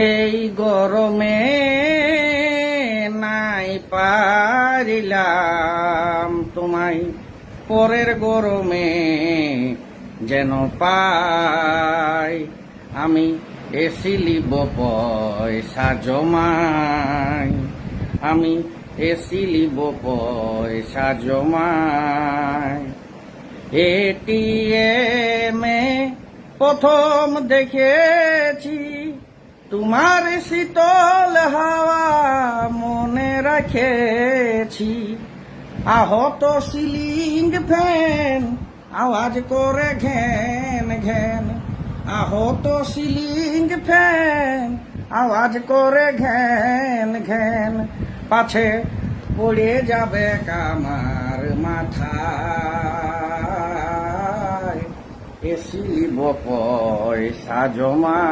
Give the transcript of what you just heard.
এই গরমে নাই পারিলাম তোমায়, পরের গরমে যেন পাই। আমি এসিলিব পয়সা জমাই, আমি এসিলিব পয়সা জমাই। এটিএমে প্রথম দেখেছি তোমার শীতল হাওয়া, মনে রাখেছি। আহত সিলিং ফ্যান আওয়াজ করে ঘ্যান ঘ্যান, আহত সিলিং ফ্যান আওয়াজ করে ঘ্যান ঘ্যান। পাছে পড়ে যাবে কামার মাথায়, এসিলিব পয়সা জমা।